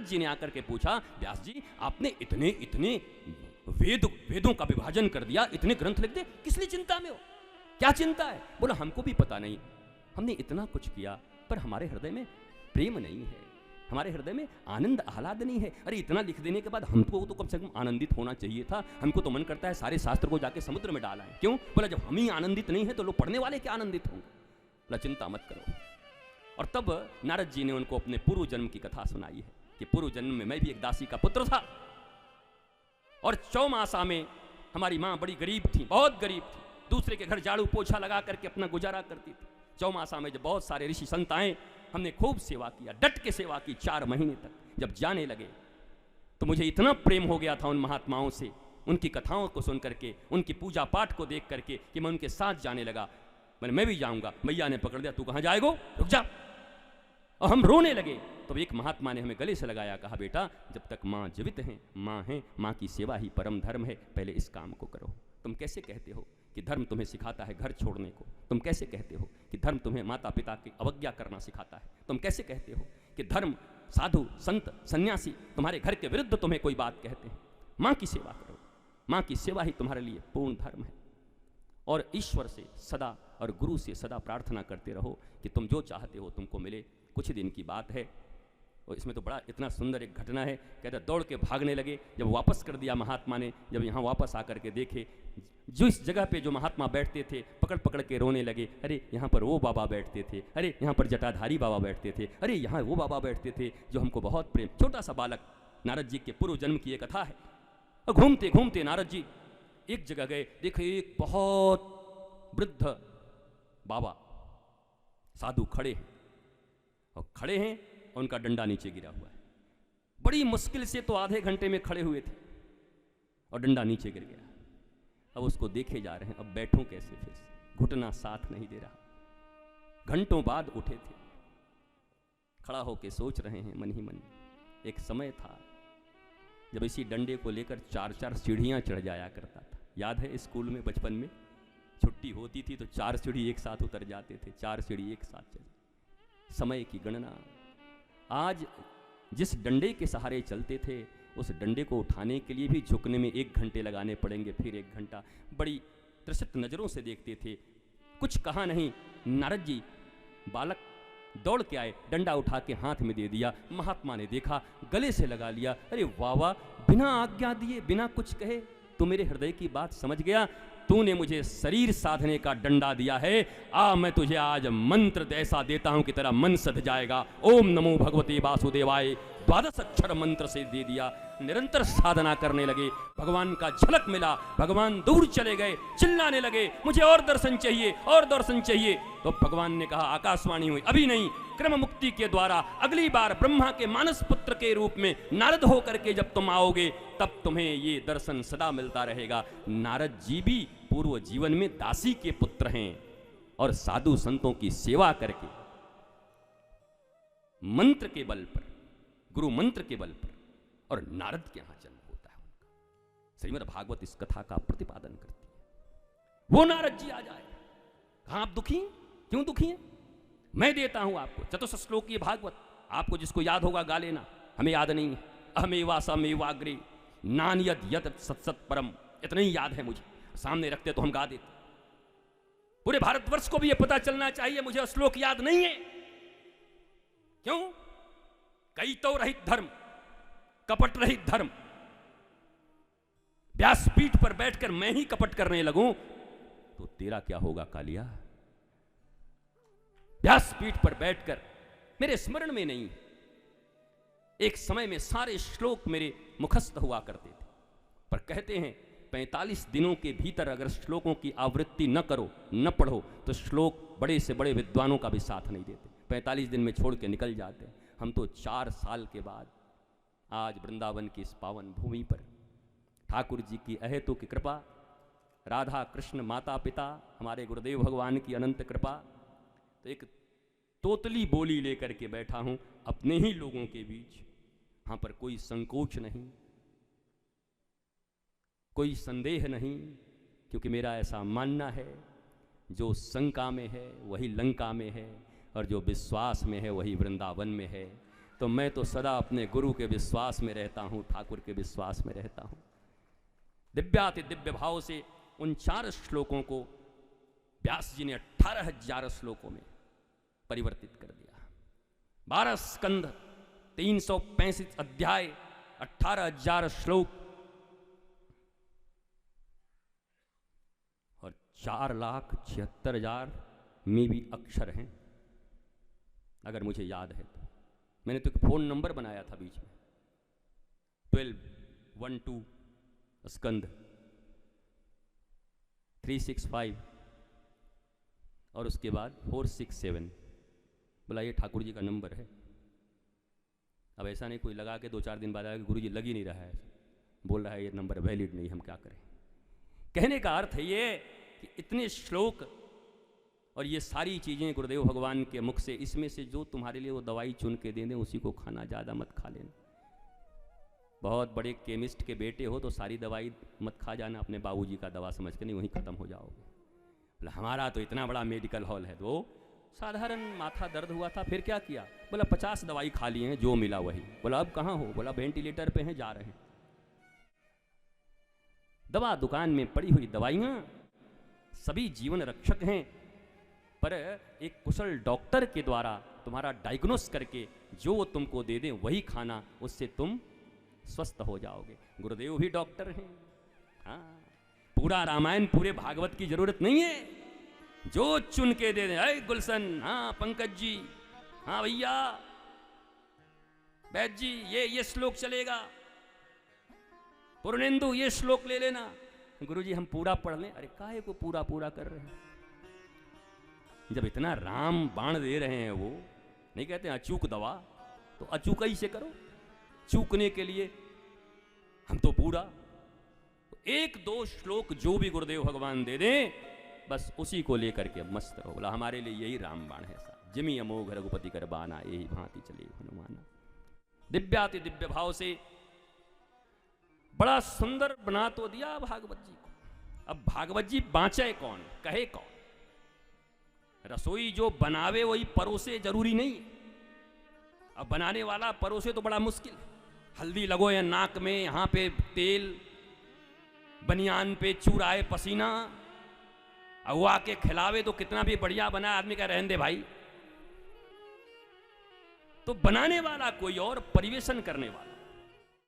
जी ने आकर के पूछा, व्यास जी आपने इतने इतने वेदों का विभाजन कर दिया, इतने ग्रंथ लिख दे, किस लिए चिंता में हो, क्या चिंता है? बोला हमको भी पता नहीं, हमने इतना कुछ किया पर हमारे हृदय में प्रेम नहीं है, हमारे हृदय में आनंद आह्लाद नहीं है। अरे इतना लिख देने के बाद हमको तो कम से कम आनंदित होना चाहिए था। हमको तो मन करता है सारे शास्त्र को जाके समुद्र में डाला है। क्यों? बोला जब हम ही आनंदित नहीं है तो लोग पढ़ने वाले क्या आनंदित होंगे? बोला चिंता मत करो। और तब नारद जी ने उनको अपने पूर्व जन्म की कथा सुनाई है कि पूर्व जन्म में मैं भी एक दासी का पुत्र था और चौमासा में हमारी माँ बड़ी गरीब थी, बहुत गरीब थी, दूसरे के घर झाड़ू पोछा लगा करके अपना गुजारा करती थी। चौमासा में जब बहुत सारे ऋषि संत आए, हमने खूब सेवा किया, डट के सेवा की 4 महीने तक। जब जाने लगे तो मुझे इतना प्रेम हो गया था उन महात्माओं से, उनकी कथाओं को सुन करके, उनकी पूजा पाठ को देख करके कि मैं उनके साथ जाने लगा। मैं भी जाऊंगा। मैया ने पकड़ दिया, तू कहाँ जाएगो, रुक जा। और हम रोने लगे। तो एक महात्मा ने हमें गले से लगाया, कहा बेटा जब तक माँ जीवित हैं, माँ हैं, माँ की सेवा ही परम धर्म है, पहले इस काम को करो। तुम कैसे कहते हो कि धर्म तुम्हें सिखाता है घर छोड़ने को? तुम कैसे कहते हो कि धर्म तुम्हें माता पिता की अवज्ञा करना सिखाता है? तुम कैसे कहते हो कि धर्म, साधु, संत, सन्यासी तुम्हारे घर के विरुद्ध तुम्हें कोई बात कहते हैं? माँ की सेवा करो, माँ की सेवा ही तुम्हारे लिए पूर्ण धर्म है। और ईश्वर से सदा और गुरु से सदा प्रार्थना करते रहो कि तुम जो चाहते हो तुमको मिले। कुछ दिन की बात है और इसमें तो बड़ा इतना सुंदर एक घटना है। कहते दौड़ के भागने लगे, जब वापस कर दिया महात्मा ने, जब यहाँ वापस आकर के देखे जो इस जगह पे जो महात्मा बैठते थे, पकड़ पकड़ के रोने लगे। अरे यहाँ पर वो बाबा बैठते थे, अरे यहाँ पर जटाधारी बाबा बैठते थे, अरे यहाँ वो बाबा बैठते थे जो हमको बहुत प्रेम। छोटा सा बालक, नारद जी के पूर्व जन्म की एक कथा है। और घूमते घूमते नारद जी एक जगह गए, देखे एक बहुत वृद्ध बाबा साधु खड़े हैं, और खड़े हैं और उनका डंडा नीचे गिरा हुआ है। बड़ी मुश्किल से तो आधे घंटे में खड़े हुए थे और डंडा नीचे गिर गया। अब उसको देखे जा रहे हैं, अब बैठूं कैसे, फिर से घुटना साथ नहीं दे रहा। घंटों बाद उठे थे, खड़ा होके सोच रहे हैं मन ही मन, एक समय था जब इसी डंडे को लेकर 4-4 सीढ़ियां चढ़ जाया करता था। याद है स्कूल में बचपन में छुट्टी होती थी तो 4 सीढ़ी एक साथ उतर जाते थे, 4 सीढ़ी एक साथ चले। समय की गणना, आज जिस डंडे के सहारे चलते थे उस डंडे को उठाने के लिए भी झुकने में 1 घंटे लगाने पड़ेंगे, फिर 1 घंटा। बड़ी त्रसित नजरों से देखते थे। कुछ कहा नहीं, नारद जी बालक दौड़ के आए, डंडा उठा के हाथ में दे दिया। महात्मा ने देखा, गले से लगा लिया। अरे वाह वाह, बिना आज्ञा दिए, बिना कुछ कहे तू मेरे हृदय की बात समझ गया। तूने मुझे शरीर साधने का डंडा दिया है, मैं तुझे आज मंत्र ऐसा देता हूं कि तेरा मन सध जाएगा। ओम नमो भगवते वासुदेवाय 12 अक्षर मंत्र से दे दिया। निरंतर साधना करने लगे, भगवान का झलक मिला, भगवान दूर चले गए, चिल्लाने लगे मुझे और दर्शन चाहिए, और दर्शन चाहिए। तो भगवान ने कहा आकाशवाणी हुई, अभी नहीं, क्रम मुक्ति के द्वारा अगली बार ब्रह्मा के मानस पुत्र के रूप में नारद होकर के जब तुम आओगे तब तुम्हें ये दर्शन सदा मिलता रहेगा। नारद जी भी पूर्व जीवन में दासी के पुत्र हैं और साधु संतों की सेवा करके मंत्र के बल पर, गुरु मंत्र के बल पर, और नारद के यहां जन्म होता है उनका। श्रीमद् भागवत इस कथा का प्रतिपादन करती है। वो नारद जी आ जाए, कहां आप दुखी हैं? क्यों दुखी हैं? मैं देता हूं आपको 400 श्लोकीय भागवत, आपको जिसको याद होगा गा लेना, हमें याद नहीं है। अहमेवा समेवाग्रे नान्यद यत सत्सत परम, इतना ही याद है मुझे, सामने रखते तो हम गा देते। पूरे भारतवर्ष को भी यह पता चलना चाहिए मुझे श्लोक याद नहीं है। क्यों? कई तो रहित धर्म, कपट रहित धर्म। व्यासपीठ पर बैठकर मैं ही कपट करने लगूं तो तेरा क्या होगा कालिया? व्यासपीठ पर बैठकर मेरे स्मरण में नहीं, एक समय में सारे श्लोक मेरे मुखस्थ हुआ करते थे, पर कहते हैं 45 दिनों के भीतर अगर श्लोकों की आवृत्ति न करो, न पढ़ो, तो श्लोक बड़े से बड़े विद्वानों का भी साथ नहीं देते, 45 दिन में छोड़ के निकल जाते हैं। हम तो 4 साल के बाद आज वृंदावन की इस पावन भूमि पर ठाकुर जी की अहेतु की कृपा, राधा कृष्ण माता पिता, हमारे गुरुदेव भगवान की अनंत कृपा, तो एक तोतली बोली लेकर के बैठा हूं अपने ही लोगों के बीच। यहां पर कोई संकोच नहीं, कोई संदेह नहीं, क्योंकि मेरा ऐसा मानना है जो शंका में है वही लंका में है, और जो विश्वास में है वही वृंदावन में है। तो मैं तो सदा अपने गुरु के विश्वास में रहता हूँ, ठाकुर के विश्वास में रहता हूँ। दिव्याति दिव्य भाव से उन 4 श्लोकों को व्यास जी ने 18,000 श्लोकों में परिवर्तित कर दिया। 12 स्कंद, 365 अध्याय, 18,000 श्लोक और 4,76,000 में भी अक्षर हैं, अगर मुझे याद है तो। मैंने तो एक फ़ोन नंबर बनाया था बीच में, 1212 स्कंद 365 और उसके बाद 467, बोला ये ठाकुर जी का नंबर है। अब ऐसा नहीं कोई लगा के 2-4 दिन बाद आया कि गुरु जी लग ही नहीं रहा है, बोल रहा है ये नंबर वैलिड नहीं, हम क्या करें। कहने का अर्थ है ये कि इतने श्लोक और ये सारी चीज़ें गुरुदेव भगवान के मुख से, इसमें से जो तुम्हारे लिए वो दवाई चुन के दे दें उसी को खाना, ज़्यादा मत खा लेना। बहुत बड़े केमिस्ट के बेटे हो तो सारी दवाई मत खा जाना, अपने बाबूजी का दवा समझ के, नहीं वहीं ख़त्म हो जाओगे। बोला हमारा तो इतना बड़ा मेडिकल हॉल है, तो साधारण माथा दर्द हुआ था, फिर क्या किया? बोला 50 दवाई खा लिए हैं, जो मिला वही। बोला अब कहाँ हो? बोला वेंटिलेटर पे हैं, जा रहे हैं। दवा दुकान में पड़ी हुई दवाइयाँ सभी जीवन रक्षक हैं, पर एक कुशल डॉक्टर के द्वारा तुम्हारा डायग्नोस करके जो वो तुमको दे दें वही खाना, उससे तुम स्वस्थ हो जाओगे। गुरुदेव भी डॉक्टर हैं। हाँ, पूरा रामायण पूरे भागवत की जरूरत नहीं है, जो चुन के दे दें। अरे गुलशन, हाँ पंकज जी, हाँ भैया वैद्य जी, ये श्लोक चलेगा, पूर्णेंदु ये श्लोक ले लेना। गुरु जी हम पूरा पढ़ लें। अरे काहे को पूरा पूरा कर रहे हैं? जब इतना राम बाण दे रहे हैं, वो नहीं कहते अचूक दवा, तो अचूक ही से करो। चूकने के लिए हम तो पूरा 1-2 श्लोक जो भी गुरुदेव भगवान दे दें, बस उसी को लेकर के मस्त रहो। बोला हमारे लिए यही रामबाण है साहब। जिमी अमोघ रघुपति कर बाना, यही भांति चले हनुमाना। दिव्याति दिव्य भाव से बड़ा सुंदर बना तो दिया भागवत जी को। अब भागवत जी बाँचे कौन, कहे कौन? रसोई जो बनावे वही परोसे, जरूरी नहीं है। अब बनाने वाला परोसे तो बड़ा मुश्किल है। हल्दी लगो या नाक में, यहाँ पे तेल, बनियान पे चूराए पसीना, अब आके खिलावे तो कितना भी बढ़िया बना, आदमी का रहने दे भाई। तो बनाने वाला कोई और, परिवेशन करने वाला